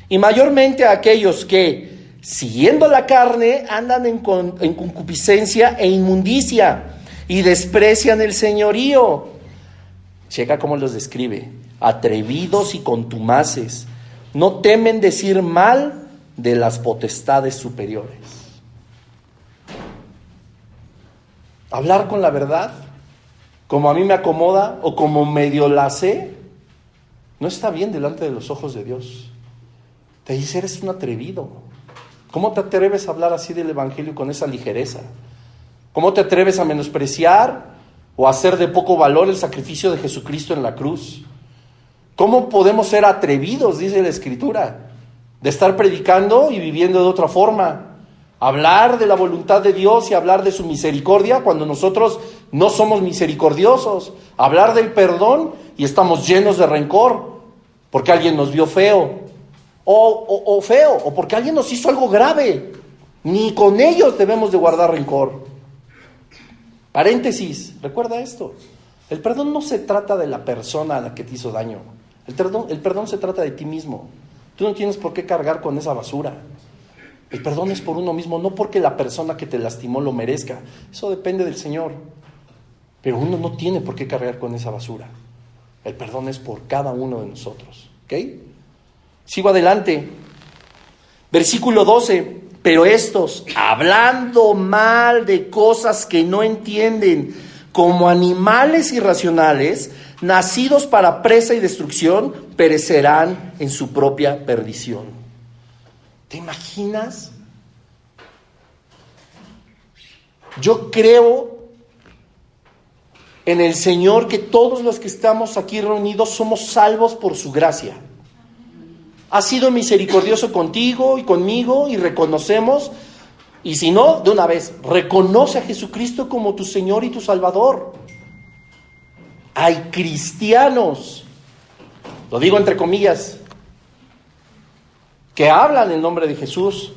Y mayormente a aquellos que, siguiendo la carne, andan en concupiscencia e inmundicia y desprecian el señorío. Checa cómo los describe. Atrevidos y contumaces, no temen decir mal de las potestades superiores. Hablar con la verdad, como a mí me acomoda o como medio la sé, no está bien delante de los ojos de Dios. Te dice, eres un atrevido. ¿Cómo te atreves a hablar así del evangelio con esa ligereza? ¿Cómo te atreves a menospreciar o a hacer de poco valor el sacrificio de Jesucristo en la cruz? ¿Cómo podemos ser atrevidos, dice la Escritura, de estar predicando y viviendo de otra forma? Hablar de la voluntad de Dios y hablar de su misericordia cuando nosotros no somos misericordiosos. Hablar del perdón y estamos llenos de rencor porque alguien nos vio feo o porque alguien nos hizo algo grave. Ni con ellos debemos de guardar rencor. Paréntesis, recuerda esto. El perdón no se trata de la persona a la que te hizo daño. El perdón se trata de ti mismo. Tú no tienes por qué cargar con esa basura. El perdón es por uno mismo, no porque la persona que te lastimó lo merezca. Eso depende del Señor. Pero uno no tiene por qué cargar con esa basura. El perdón es por cada uno de nosotros. ¿Ok? Sigo adelante. Versículo 12. Pero estos, hablando mal de cosas que no entienden, como animales irracionales, nacidos para presa y destrucción, perecerán en su propia perdición. ¿Te imaginas? Yo creo en el Señor que todos los que estamos aquí reunidos somos salvos por su gracia. Ha sido misericordioso contigo y conmigo y reconocemos, y si no, de una vez, reconoce a Jesucristo como tu Señor y tu Salvador. Hay cristianos, lo digo entre comillas, que hablan en nombre de Jesús,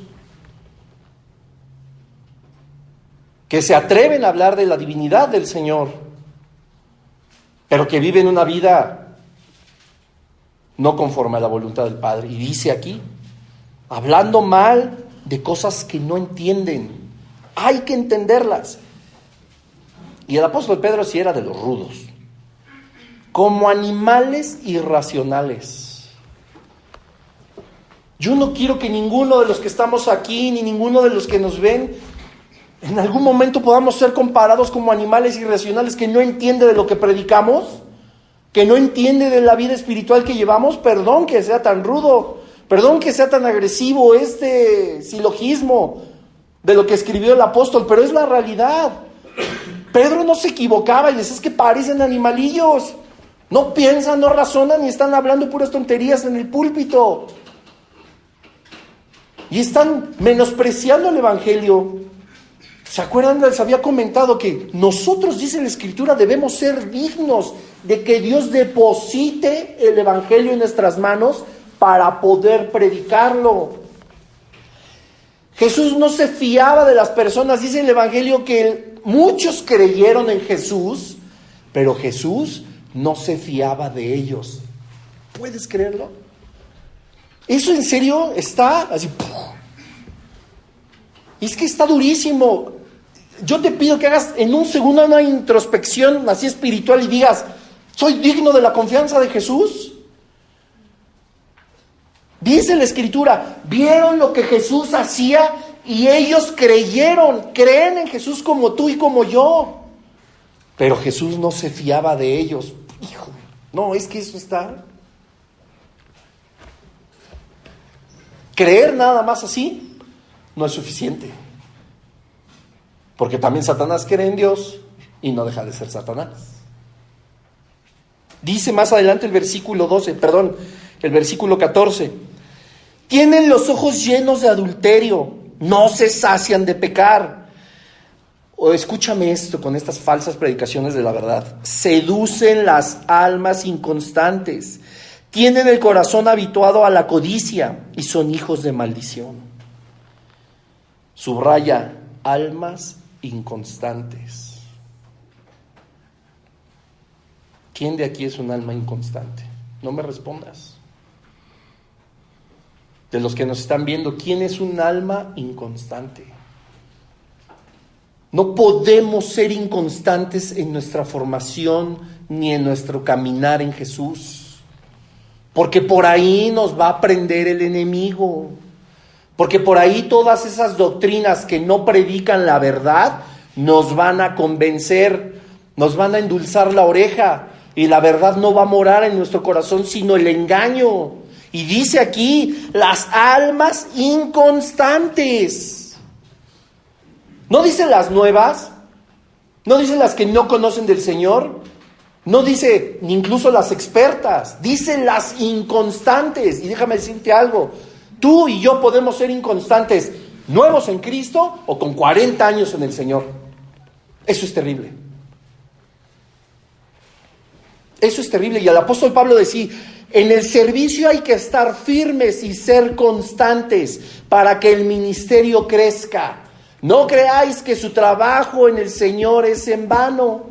que se atreven a hablar de la divinidad del Señor, pero que viven una vida no conforme a la voluntad del Padre. Y dice aquí, hablando mal de cosas que no entienden. Hay que entenderlas. Y el apóstol Pedro sí era de los rudos. Como animales irracionales. Yo no quiero que ninguno de los que estamos aquí, ni ninguno de los que nos ven, en algún momento podamos ser comparados como animales irracionales que no entiende de lo que predicamos, que no entiende de la vida espiritual que llevamos. Perdón que sea tan rudo, perdón que sea tan agresivo este silogismo de lo que escribió el apóstol, pero es la realidad. Pedro no se equivocaba y les es que parecen animalillos. No piensan, no razonan y están hablando puras tonterías en el púlpito. Y están menospreciando el evangelio. ¿Se acuerdan? Les había comentado que nosotros, dice la Escritura, debemos ser dignos de que Dios deposite el evangelio en nuestras manos para poder predicarlo. Jesús no se fiaba de las personas. Dice el evangelio que muchos creyeron en Jesús, pero Jesús no se fiaba de ellos. ¿Puedes creerlo? Eso en serio está así. Y es que está durísimo. Yo te pido que hagas en un segundo una introspección así espiritual y digas, ¿soy digno de la confianza de Jesús? Dice la Escritura, vieron lo que Jesús hacía y ellos creyeron, creen en Jesús como tú y como yo. Pero Jesús no se fiaba de ellos. Hijo, no, es que eso está... Creer nada más así no es suficiente. Porque también Satanás cree en Dios y no deja de ser Satanás. Dice más adelante el versículo 14. Tienen los ojos llenos de adulterio, no se sacian de pecar. O escúchame esto con estas falsas predicaciones de la verdad. Seducen las almas inconstantes. Tienen el corazón habituado a la codicia y son hijos de maldición. Subraya, almas inconstantes. ¿Quién de aquí es un alma inconstante? No me respondas. De los que nos están viendo, ¿quién es un alma inconstante? No podemos ser inconstantes en nuestra formación ni en nuestro caminar en Jesús, porque por ahí nos va a prender el enemigo. Porque por ahí todas esas doctrinas que no predican la verdad nos van a convencer, nos van a endulzar la oreja y la verdad no va a morar en nuestro corazón sino el engaño. Y dice aquí, las almas inconstantes. No dice las nuevas, no dice las que no conocen del Señor, no dice ni incluso las expertas, dice las inconstantes. Y déjame decirte algo. Tú y yo podemos ser inconstantes, nuevos en Cristo o con 40 años en el Señor. Eso es terrible. Eso es terrible. Y el apóstol Pablo decía, en el servicio hay que estar firmes y ser constantes para que el ministerio crezca. No creáis que su trabajo en el Señor es en vano.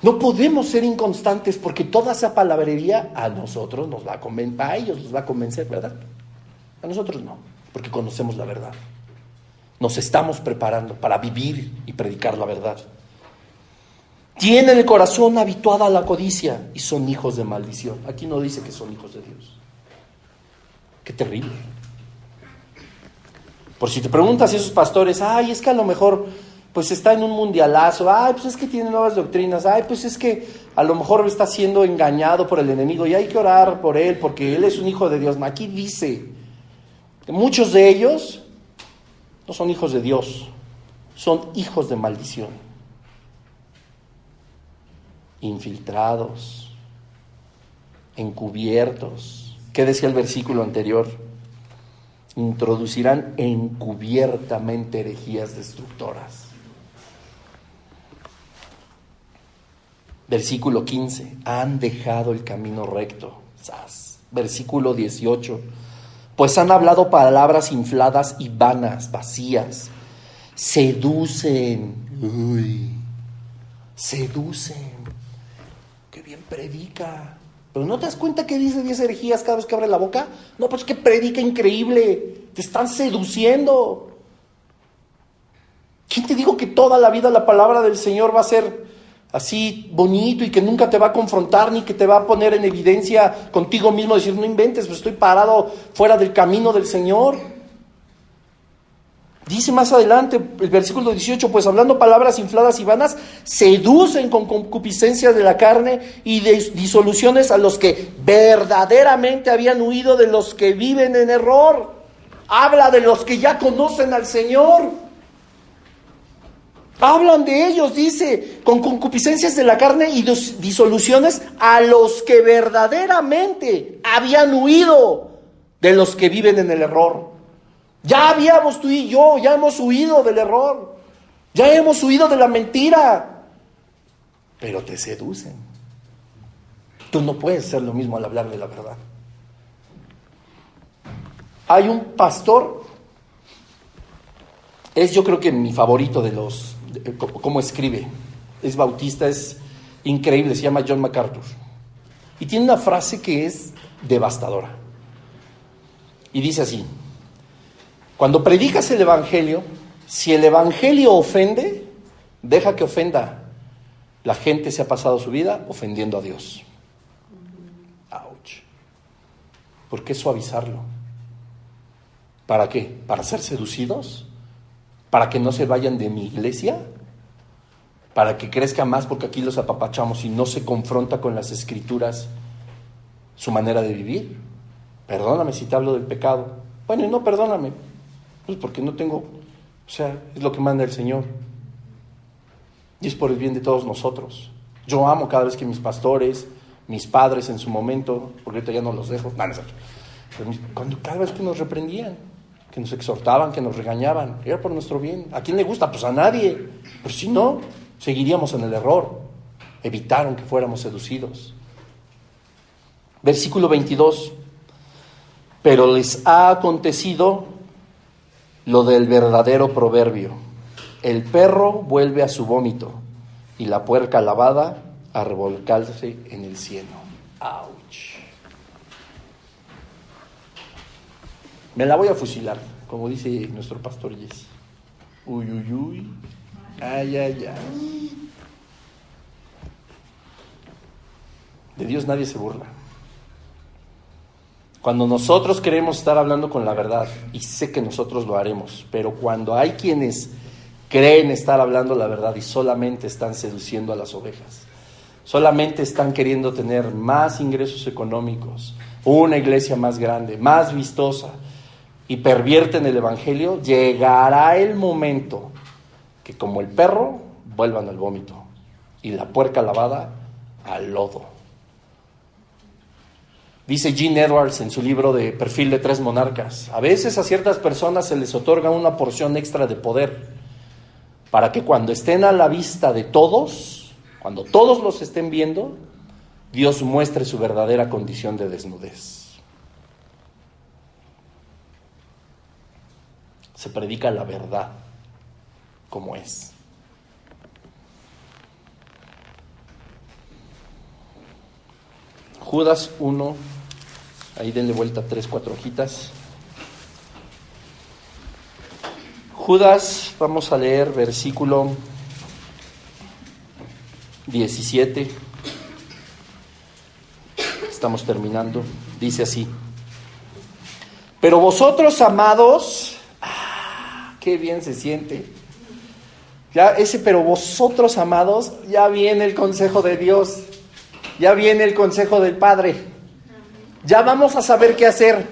No podemos ser inconstantes porque toda esa palabrería a nosotros nos va a convencer, a ellos nos va a convencer, ¿verdad? A nosotros no, porque conocemos la verdad. Nos estamos preparando para vivir y predicar la verdad. Tienen el corazón habituado a la codicia y son hijos de maldición. Aquí no dice que son hijos de Dios. Qué terrible. Por si te preguntas a esos pastores, ay, es que a lo mejor... pues está en un mundialazo, ay, pues es que tiene nuevas doctrinas, ay, pues es que a lo mejor está siendo engañado por el enemigo y hay que orar por él porque él es un hijo de Dios. Aquí dice que muchos de ellos no son hijos de Dios, son hijos de maldición, infiltrados, encubiertos. ¿Qué decía el versículo anterior? Introducirán encubiertamente herejías destructoras. Versículo 15, han dejado el camino recto. Versículo 18, pues han hablado palabras infladas y vanas, vacías. Seducen. Seducen. Qué bien predica. Pero ¿no te das cuenta que dice 10 herejías cada vez que abre la boca? No, pues que predica increíble. Te están seduciendo. ¿Quién te dijo que toda la vida la palabra del Señor va a ser así bonito y que nunca te va a confrontar ni que te va a poner en evidencia contigo mismo, decir, no inventes, pues estoy parado fuera del camino del Señor? Dice más adelante, el versículo 18, pues hablando palabras infladas y vanas, seducen con concupiscencia de la carne y de disoluciones a los que verdaderamente habían huido de los que viven en error. Habla de los que ya conocen al Señor. Hablan de ellos, dice, con concupiscencias de la carne y disoluciones a los que verdaderamente habían huido de los que viven en el error. Ya habíamos tú y yo, ya hemos huido del error, ya hemos huido de la mentira, pero te seducen. Tú no puedes hacer lo mismo al hablar de la verdad. Hay un pastor, es yo creo que mi favorito de los... cómo escribe, es bautista, es increíble, se llama John MacArthur y tiene una frase que es devastadora y dice así: cuando predicas el evangelio, si el evangelio ofende, deja que ofenda. La gente se ha pasado su vida ofendiendo a Dios. Ouch. ¿Por qué suavizarlo? ¿Para qué? ¿Para ser seducidos? ¿Para que no se vayan de mi iglesia? ¿Para que crezca más porque aquí los apapachamos y no se confronta con las escrituras su manera de vivir? Perdóname si te hablo del pecado. Bueno, y no perdóname, pues porque no tengo, es lo que manda el Señor. Y es por el bien de todos nosotros. Yo amo cada vez que mis pastores, mis padres en su momento, porque ahorita ya no los dejo, pero cada vez que nos reprendían, que nos exhortaban, que nos regañaban, era por nuestro bien. ¿A quién le gusta? Pues a nadie. Pero si no, seguiríamos en el error. Evitaron que fuéramos seducidos. Versículo 22. Pero les ha acontecido lo del verdadero proverbio. El perro vuelve a su vómito y la puerca lavada a revolcarse en el cieno. ¡Auch! Me la voy a fusilar, como dice nuestro pastor Jesse. Uy, uy, uy. Ay, ay, ay. De Dios nadie se burla. Cuando nosotros queremos estar hablando con la verdad, y sé que nosotros lo haremos, pero cuando hay quienes creen estar hablando la verdad y solamente están seduciendo a las ovejas, solamente están queriendo tener más ingresos económicos, una iglesia más grande, más vistosa, y pervierten el evangelio, llegará el momento que como el perro vuelvan al vómito y la puerca lavada al lodo. Dice Gene Edwards en su libro de Perfil de 3 monarcas, a veces a ciertas personas se les otorga una porción extra de poder para que cuando estén a la vista de todos, cuando todos los estén viendo, Dios muestre su verdadera condición de desnudez. Se predica la verdad como es. Judas 1, ahí denle vuelta 3, 4 hojitas. Judas, vamos a leer versículo 17. Estamos terminando. Dice así: pero vosotros, amados, qué bien se siente. Ya pero vosotros, amados, ya viene el consejo de Dios. Ya viene el consejo del Padre. Ya vamos a saber qué hacer.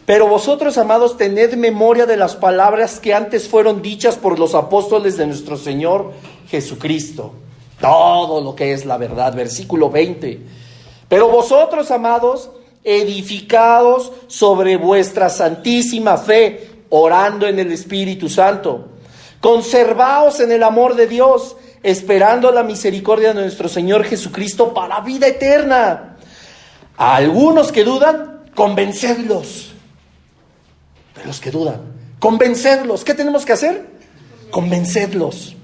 Pero vosotros, amados, tened memoria de las palabras que antes fueron dichas por los apóstoles de nuestro Señor Jesucristo. Todo lo que es la verdad. Versículo 20. Pero vosotros, amados, edificados sobre vuestra santísima fe, orando en el Espíritu Santo, conservaos en el amor de Dios, esperando la misericordia de nuestro Señor Jesucristo para vida eterna. A algunos que dudan, convencedlos. De los que dudan, convencedlos. ¿Qué tenemos que hacer? Convencedlos.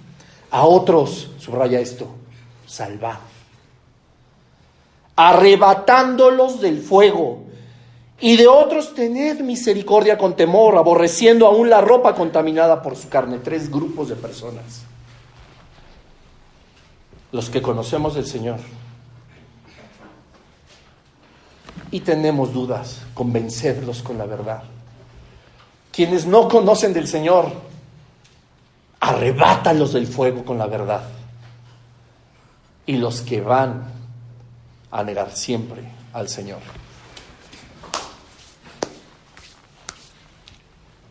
A otros, subraya esto, salvad, arrebatándolos del fuego. Y de otros tened misericordia con temor, aborreciendo aún la ropa contaminada por su carne. 3 grupos de personas. Los que conocemos del Señor y tenemos dudas, convencerlos con la verdad. Quienes no conocen del Señor, arrebátalos del fuego con la verdad. Y los que van a negar siempre al Señor,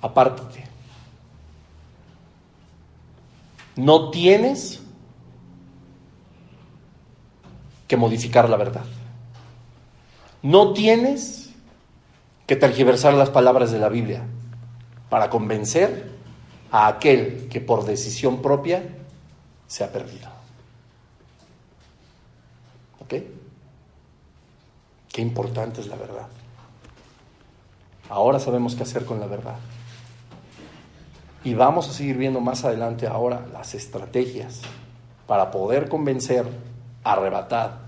apártate. No tienes que modificar la verdad. No tienes que tergiversar las palabras de la Biblia para convencer a aquel que por decisión propia se ha perdido. ¿Ok? Qué importante es la verdad. Ahora sabemos qué hacer con la verdad. Y vamos a seguir viendo más adelante ahora las estrategias para poder convencer, arrebatar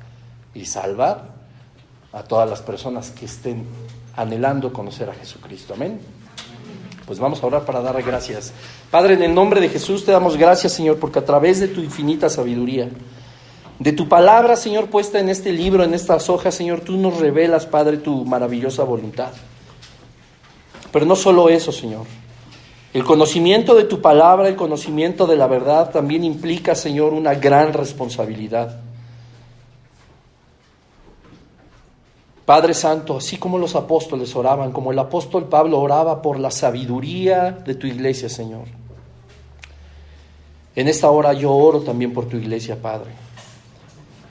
y salvar a todas las personas que estén anhelando conocer a Jesucristo. Amén. Pues vamos a orar para darle gracias. Padre, en el nombre de Jesús te damos gracias, Señor, porque a través de tu infinita sabiduría De tu palabra, Señor, puesta en este libro, en estas hojas, Señor, tú nos revelas, Padre, tu maravillosa voluntad. Pero no solo eso, Señor. El conocimiento de tu palabra, el conocimiento de la verdad también implica, Señor, una gran responsabilidad. Padre Santo, así como los apóstoles oraban, como el apóstol Pablo oraba por la sabiduría de tu iglesia, Señor. En esta hora yo oro también por tu iglesia, Padre.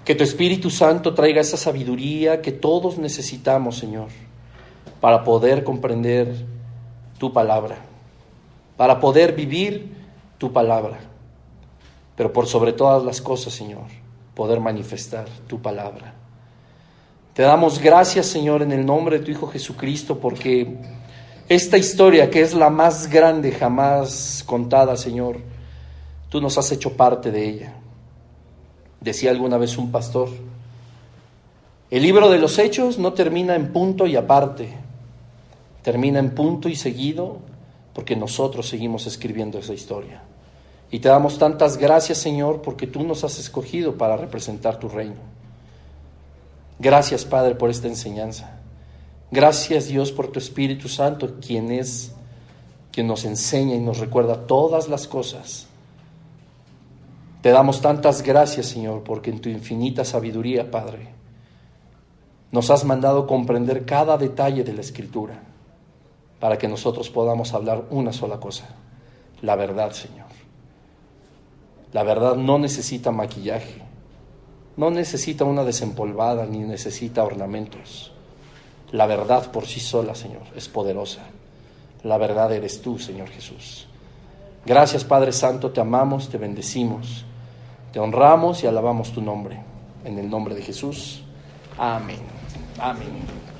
Que tu Espíritu Santo traiga esa sabiduría que todos necesitamos, Señor, para poder comprender tu palabra, para poder vivir tu palabra, pero por sobre todas las cosas, Señor, poder manifestar tu palabra. Te damos gracias, Señor, en el nombre de tu Hijo Jesucristo, porque esta historia, que es la más grande jamás contada, Señor, tú nos has hecho parte de ella. Decía alguna vez un pastor, el libro de los Hechos no termina en punto y aparte, termina en punto y seguido, porque nosotros seguimos escribiendo esa historia. Y te damos tantas gracias, Señor, porque tú nos has escogido para representar tu reino. Gracias, Padre, por esta enseñanza. Gracias, Dios, por tu Espíritu Santo, quien nos enseña y nos recuerda todas las cosas. Te damos tantas gracias, Señor, porque en tu infinita sabiduría, Padre, nos has mandado comprender cada detalle de la Escritura, para que nosotros podamos hablar una sola cosa, la verdad, Señor. La verdad no necesita maquillaje, no necesita una desempolvada, ni necesita ornamentos. La verdad por sí sola, Señor, es poderosa. La verdad eres tú, Señor Jesús. Gracias, Padre Santo, te amamos, te bendecimos, te honramos y alabamos tu nombre. En el nombre de Jesús. Amén. Amén.